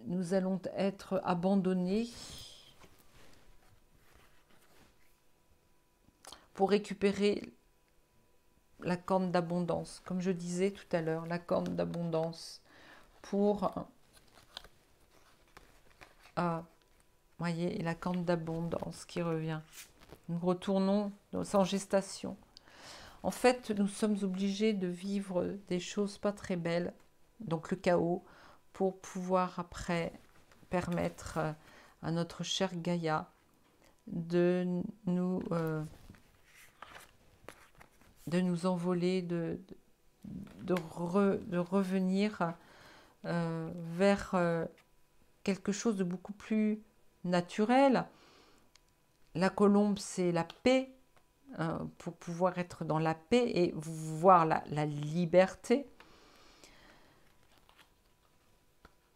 nous allons être abandonnés pour récupérer la corne d'abondance. Comme je disais tout à l'heure, la corne d'abondance pour... voyez, la corne d'abondance qui revient. Nous retournons sans gestation. En fait, nous sommes obligés de vivre des choses pas très belles, donc le chaos, pour pouvoir après permettre à notre chère Gaïa de nous envoler, de revenir vers quelque chose de beaucoup plus naturel. La colombe, c'est la paix, pour pouvoir être dans la paix et voir la liberté.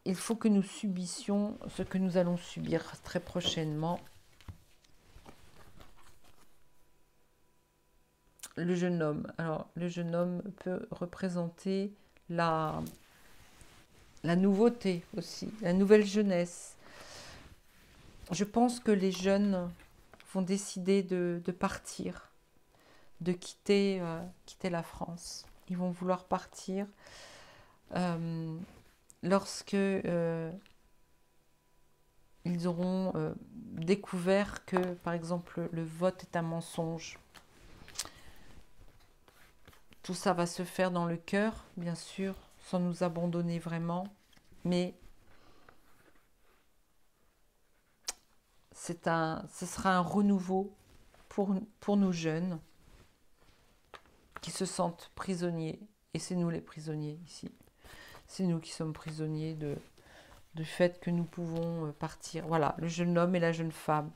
Il faut que nous subissions ce que nous allons subir très prochainement. Le jeune homme. Alors, le jeune homme peut représenter la nouveauté aussi, la nouvelle jeunesse. Je pense que les jeunes vont décider de partir, de quitter la France. Ils vont vouloir partir lorsque ils auront découvert que, par exemple, le vote est un mensonge. Tout ça va se faire dans le cœur, bien sûr, sans nous abandonner vraiment, mais ce sera un renouveau pour nos jeunes qui se sentent prisonniers. Et c'est nous les prisonniers ici. C'est nous qui sommes prisonniers du fait que nous pouvons partir. Voilà, le jeune homme et la jeune femme.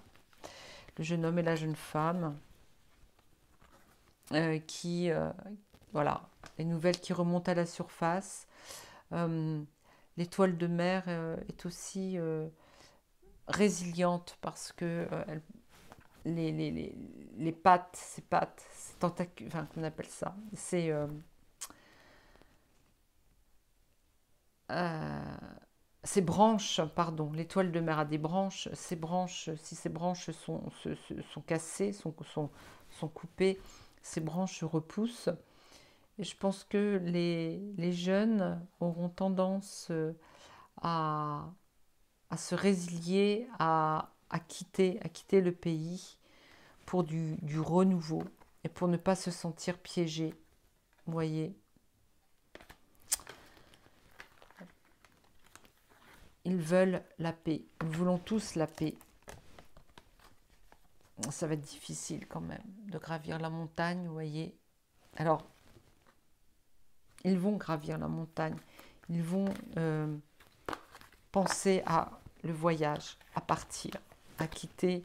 Le jeune homme et la jeune femme qui... voilà, les nouvelles qui remontent à la surface. L'étoile de mer est aussi résiliente parce que les pattes, ces tentacules, enfin, qu'on appelle ça, ces branches, pardon, l'étoile de mer a des branches, ces branches, si ces branches sont cassées, sont coupées, ces branches repoussent. Et je pense que les jeunes auront tendance à se résilier, à quitter le pays pour du renouveau et pour ne pas se sentir piégés. Vous voyez, ils veulent la paix. Nous voulons tous la paix. Ça va être difficile quand même de gravir la montagne, vous voyez. Alors, ils vont gravir la montagne. Ils vont penser à le voyage, à partir, à quitter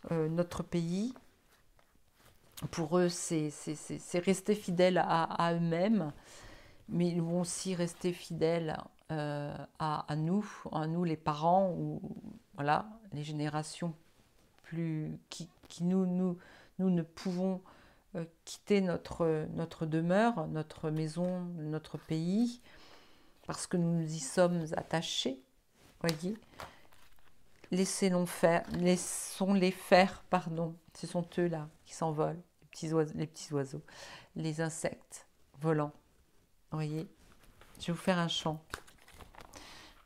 notre pays. Pour eux, c'est rester fidèle à eux-mêmes. mais ils vont aussi rester fidèles à nous les parents, ou voilà, les générations qui nous ne pouvons quitter notre demeure, notre maison, notre pays, parce que nous y sommes attachés, voyez. Laissons-les faire, pardon. Ce sont eux là qui s'envolent, les petits oiseaux, les insectes volants, voyez. Je vais vous faire un chant.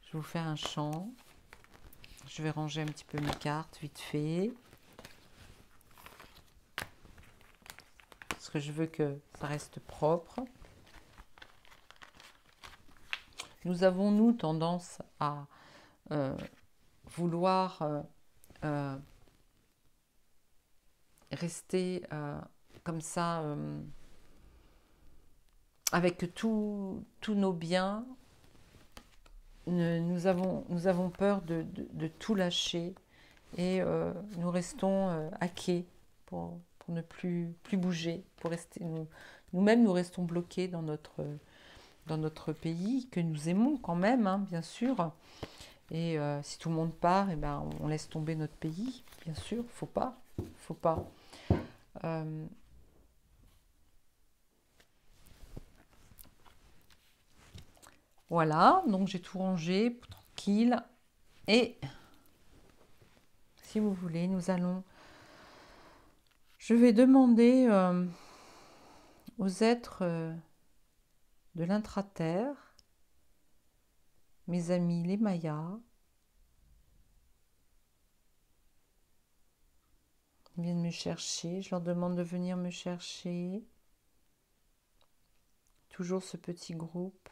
Je vais vous faire un chant. Je vais ranger un petit peu mes cartes vite fait. Parce que je veux que ça reste propre. Nous avons, nous, tendance à vouloir rester comme ça avec tous nos biens. Nous avons peur de tout lâcher et nous restons à quai pour ne plus bouger, pour rester nous-mêmes nous restons bloqués dans notre pays que nous aimons quand même, hein, bien sûr. Et si tout le monde part, eh ben, on laisse tomber notre pays, bien sûr. Faut pas. Euh, voilà, donc j'ai tout rangé, tranquille. Et si vous voulez, je vais demander aux êtres de l'intraterre, mes amis les Mayas, ils viennent me chercher. Je leur demande de venir me chercher. Toujours ce petit groupe.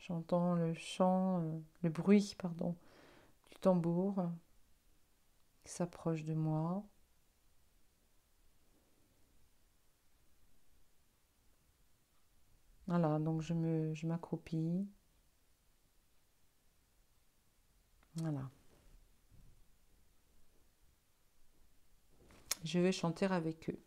J'entends le bruit, pardon, du tambour qui s'approche de moi. Voilà, donc je m'accroupis. Voilà. Je vais chanter avec eux.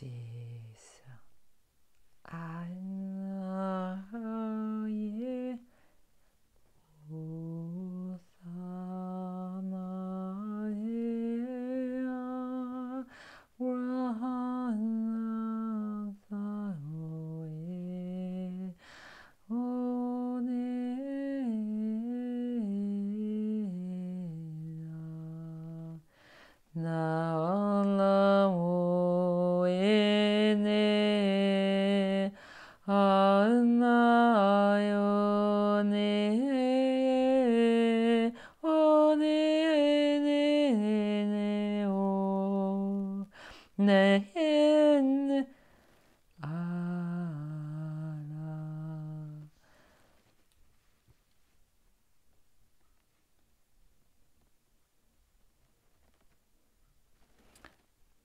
justice.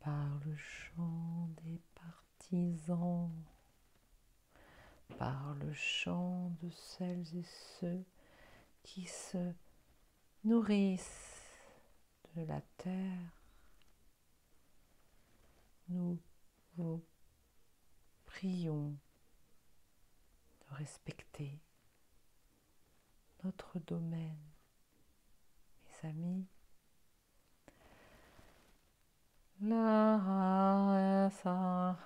Par le chant des partisans, par le chant de celles et ceux qui se nourrissent de la terre, nous vous prions de respecter notre domaine, mes amis. La Sahana.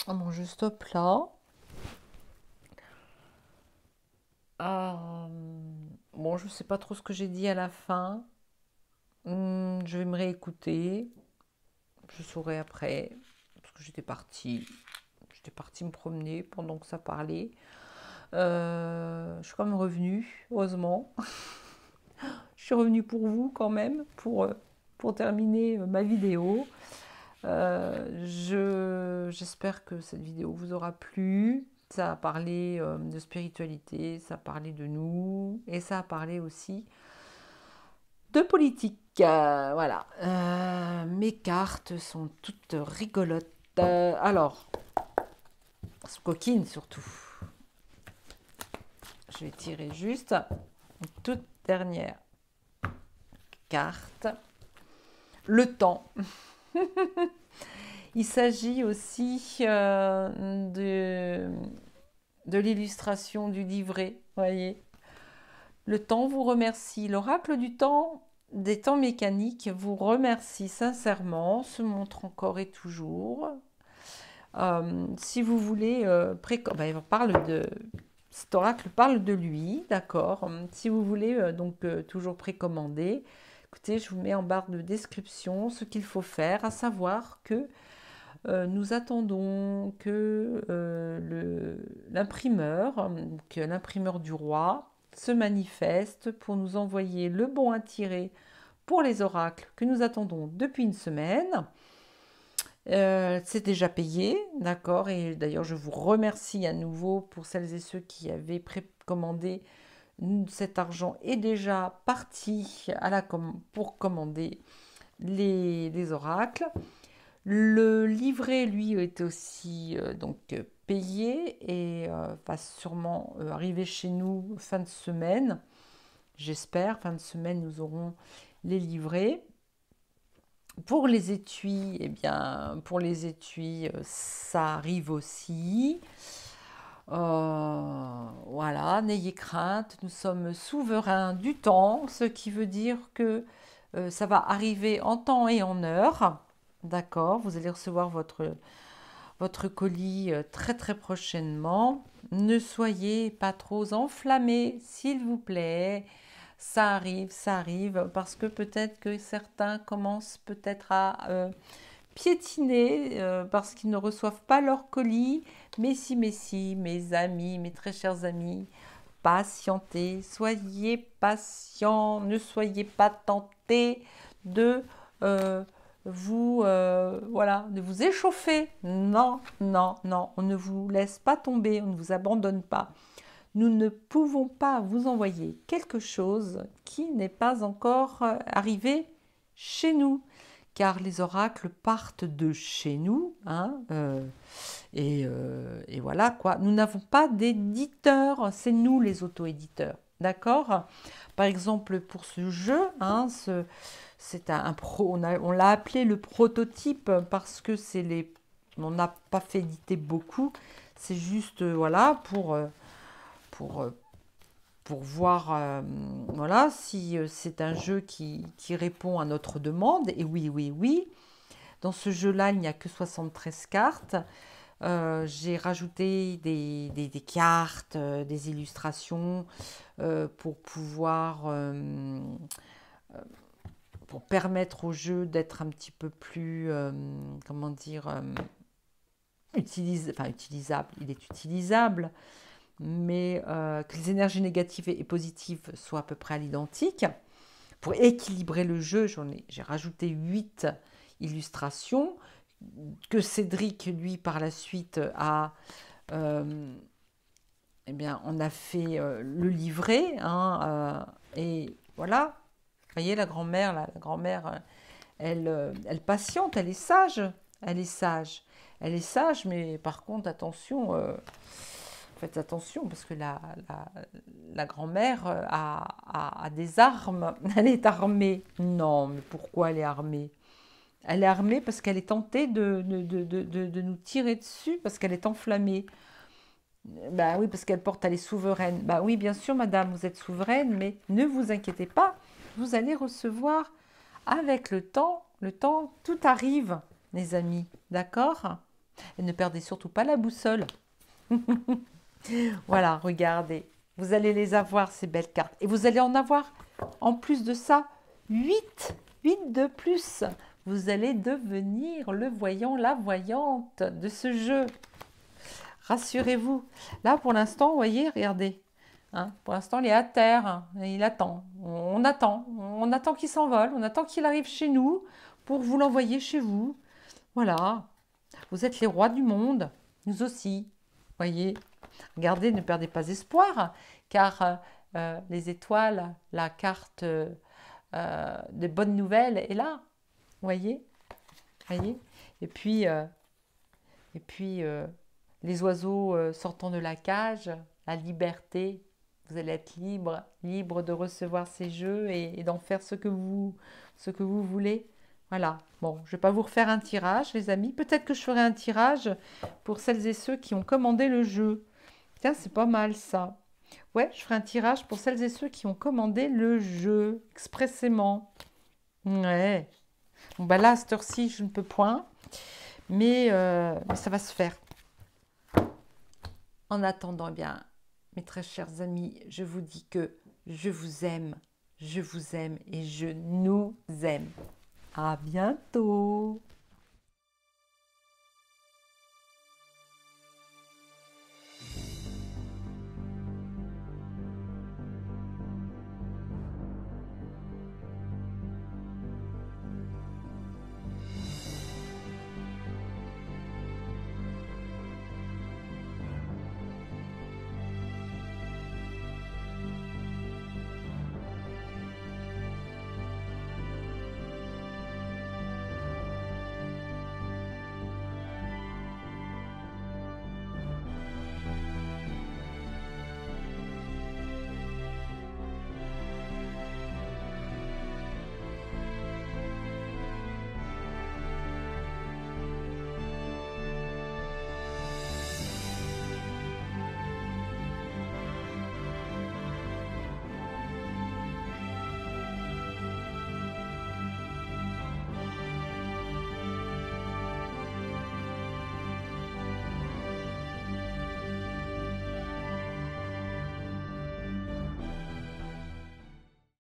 Bon, je stoppe là. Bon, je sais pas trop ce que j'ai dit à la fin. Je vais me réécouter. Je saurai après. Parce que j'étais partie. J'étais partie me promener pendant que ça parlait. Je suis quand même revenue, heureusement. Je suis revenue pour vous quand même, pour terminer ma vidéo. J'espère que cette vidéo vous aura plu. Ça a parlé de spiritualité, ça a parlé de nous et ça a parlé aussi de politique. Voilà. Mes cartes sont toutes rigolotes. Alors, coquines surtout. Je vais tirer juste une toute dernière carte. Le temps. Il s'agit aussi de l'illustration du livret, voyez. Le temps vous remercie. L'oracle du temps, des temps mécaniques, vous remercie sincèrement, se montre encore et toujours. Si vous voulez, cet oracle parle de lui, d'accord. Si vous voulez toujours précommander, écoutez, je vous mets en barre de description ce qu'il faut faire, à savoir que nous attendons que l'imprimeur du roi se manifeste pour nous envoyer le bon à tirer pour les oracles que nous attendons depuis une semaine. C'est déjà payé, d'accord, et d'ailleurs je vous remercie à nouveau pour celles et ceux qui avaient précommandé. Cet argent est déjà parti pour commander les oracles. Le livret, lui, est aussi payé et va sûrement arriver chez nous fin de semaine. J'espère, fin de semaine, nous aurons les livrets. Pour les étuis, ça arrive aussi. Voilà, n'ayez crainte, nous sommes souverains du temps, ce qui veut dire que ça va arriver en temps et en heure. D'accord, vous allez recevoir votre colis très très prochainement. Ne soyez pas trop enflammés, s'il vous plaît. Ça arrive, parce que peut-être que certains commencent peut-être à piétiner parce qu'ils ne reçoivent pas leur colis. Mais si, mes amis, mes très chers amis, patientez, soyez patients, ne soyez pas tentés de de vous échauffer. Non, on ne vous laisse pas tomber, on ne vous abandonne pas. nous ne pouvons pas vous envoyer quelque chose qui n'est pas encore arrivé chez nous, car les oracles partent de chez nous, hein, et voilà quoi. Nous n'avons pas d'éditeur, c'est nous les auto-éditeurs, d'accord? Par exemple, pour ce jeu, hein, c'est on l'a appelé le prototype parce que on n'a pas fait éditer beaucoup, c'est juste voilà pour, euh, pour voir voilà, si c'est un jeu qui répond à notre demande. Et oui, oui, oui. Dans ce jeu-là, il n'y a que 73 cartes. J'ai rajouté des cartes, des illustrations pour pouvoir, pour permettre au jeu d'être un petit peu plus, comment dire, utilisable. Il est utilisable, mais que les énergies négatives et positives soient à peu près à l'identique. Pour équilibrer le jeu, j'ai rajouté 8 illustrations que Cédric, lui, par la suite, eh bien, on a fait le livret. Hein, et voilà, vous voyez la grand-mère, la grand-mère, elle patiente, elle est sage. Elle est sage. Elle est sage, mais par contre, attention, faites attention, parce que la grand-mère a des armes. Elle est armée. Non, mais pourquoi elle est armée? Elle est armée parce qu'elle est tentée de nous tirer dessus, parce qu'elle est enflammée. Bah oui, parce qu'elle porte, elle est souveraine. Bah oui, bien sûr, madame, vous êtes souveraine, mais ne vous inquiétez pas, vous allez recevoir avec le temps, tout arrive, les amis, d'accord? Et ne perdez surtout pas la boussole. Voilà, regardez, vous allez les avoir, ces belles cartes. Et vous allez en avoir, en plus de ça, 8 de plus. Vous allez devenir le voyant, la voyante de ce jeu. Rassurez-vous. Là, pour l'instant, vous voyez, regardez. Hein, pour l'instant, il est à terre. Hein, il attend. On attend. On attend qu'il s'envole. On attend qu'il arrive chez nous pour vous l'envoyer chez vous. Voilà. Vous êtes les rois du monde. Nous aussi. Voyez. Regardez, ne perdez pas espoir. Car les étoiles, la carte des bonnes nouvelles est là. Voyez. Voyez. Et puis... les oiseaux sortant de la cage, la liberté, vous allez être libre, libre de recevoir ces jeux et d'en faire ce que vous voulez. Voilà. Bon, je ne vais pas vous refaire un tirage, les amis. Peut-être que je ferai un tirage pour celles et ceux qui ont commandé le jeu. Tiens, c'est pas mal ça. Ouais, je ferai un tirage pour celles et ceux qui ont commandé le jeu expressément. Ouais. Bon, bah là, à cette heure-ci, je ne peux point. Mais ça va se faire. En attendant, eh bien, mes très chers amis, je vous dis que je vous aime et je nous aime. À bientôt.